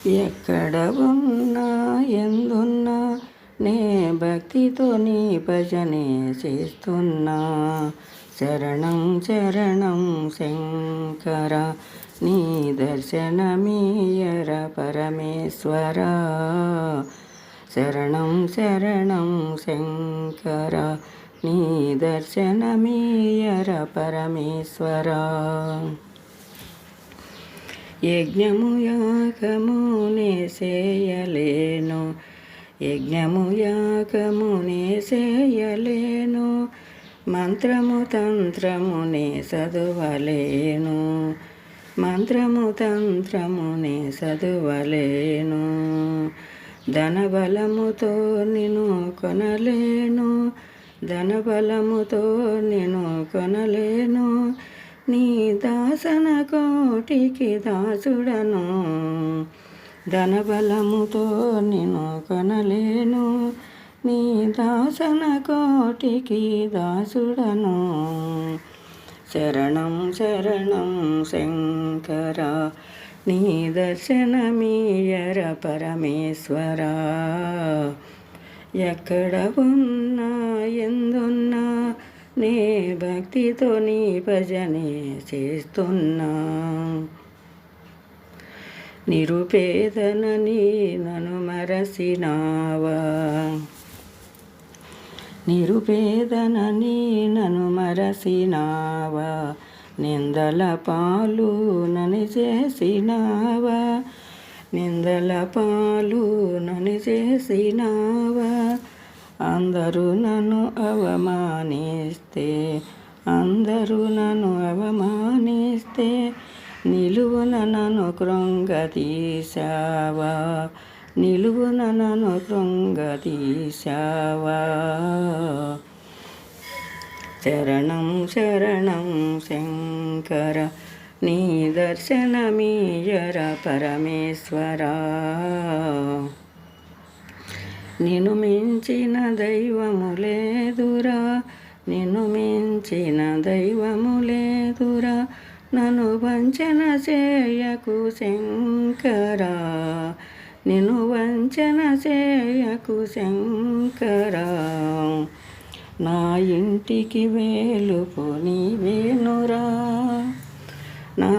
ఎక్కడ ఉన్నా ఎందున్నా నే భక్తితో నీ భజనే చేస్తున్నా. శరణం శరణం శంకర నీ దర్శనమీయర పరమేశ్వర. శరణం శరణం శంకర నీ దర్శనమీయర పరమేశ్వర. యజ్ఞము యాగమునే చేయలేను, యజ్ఞము యాగమునే చేయలేను, మంత్రము తంత్రమునే చదువలేను, మంత్రము తంత్రమునే చదువలేను. ధనబలముతో నిన్ను కొనలేను, ధనబలముతో నిన్ను కొనలేను, నీ దాసన కోటికి దాసుడను. ధనబలముతో నిన్ను కొనలేను, నీ దాసన కోటికి దాసుడను. శరణం శరణం శంకర నీ దర్శనమీయర పరమేశ్వర. ఎక్కడ ఉన్నా ఎందున్నా నే భక్తితో నీ భజనే చేస్తున్నా. నిరుపేదనని నన్ను మరసినావా, నిరుపేదనని నన్ను మరసినావా, నిందల పాలు నన్ను చేసినావా, నిందల పాలు నన్ను చేసినావా. అందరూ నన్ను అవమానిస్తే, అందరూ నన్ను అవమానిస్తే, నిలువున నన్ను కృంగతీశావా, నిలువున నన్ను కృంగతీశావా. శరణం శరణం శంకర నీ దర్శనమీయర పరమేశ్వర. నిన్ను మించిన దైవము లేదురా, నిన్ను మించిన దైవము లేదురా, నన్ను వంచన చేయకు శంకర, నిన్ను వంచన చేయకు శంకర. నా ఇంటికి వేలుపు నీవేనురా, నా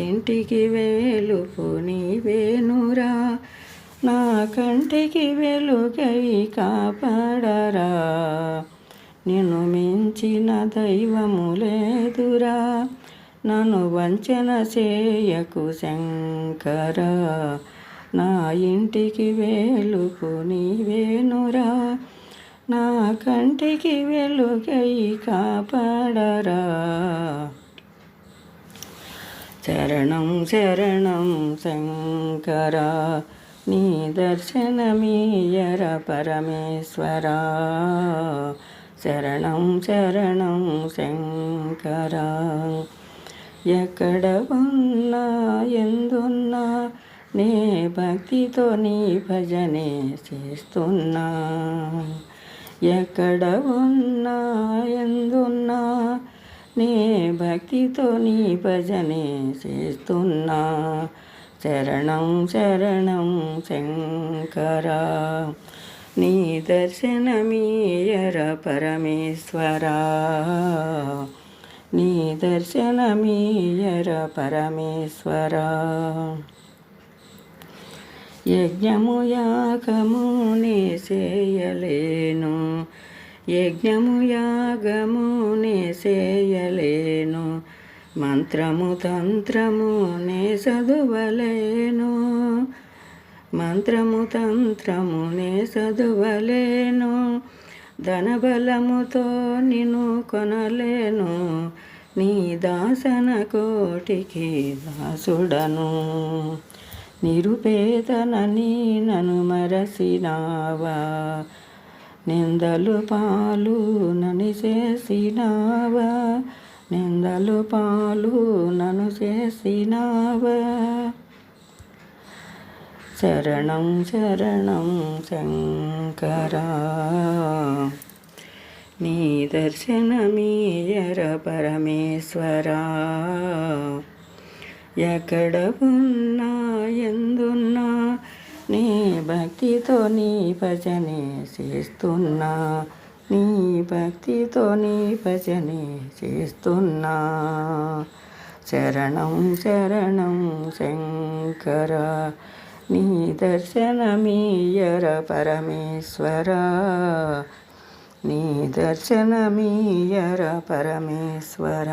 ఇంటికి వేలుపు నీవేనురా, నా కంటికి వెలుగై కాపాడరా. నిన్ను మించిన దైవము లేదురా, నన్ను వంచన చేయకు శంకర, నా ఇంటికి వేలుపు నీవేనురా, నా కంటికి వెలుగై కాపాడరా. శరణం శరణం శంకర నీ దర్శనమీయర పరమేశ్వర. శరణం శరణం శంకర. ఎక్కడ ఉన్నా ఎందున్నా నే భక్తితో నీ భజనే చేస్తున్నా. ఎక్కడ ఉన్నా ఎందున్నా నే భక్తితో నీ భజనే చేస్తున్నా. శరణం శరణం శంకర నీ దర్శనమీయర పరమేశ్వర, నీ దర్శనమీయర పరమేశ్వర. యజ్ఞము యాగమునే చేయలేను, యజ్ఞము యాగమునే చేయలేను, మంత్రము తంత్రమునే చదువలేను, మంత్రము తంత్రమునే చదువలేను, ధనబలముతో నిన్ను కొనలేను, నీ దాసన కోటికి దాసుడను. నిరుపేదనని నన్ను మరసినావా, నిందలు పాలు నన్ను చేసినావా, నిందలు పాలు నన్ను చేసినావా. శరణం శరణం శంకర నీ దర్శనమీయర పరమేశ్వర. ఎక్కడ ఉన్నా ఎందున్నా నీ భక్తితో నీ భజనే చేస్తున్నా, నీ భక్తితో నీ భజనే చేస్తున్నా. శరణం శరణం శంకర, నీ దర్శనమీయర పరమేశ్వర, నీ దర్శనమీయర పరమేశ్వర.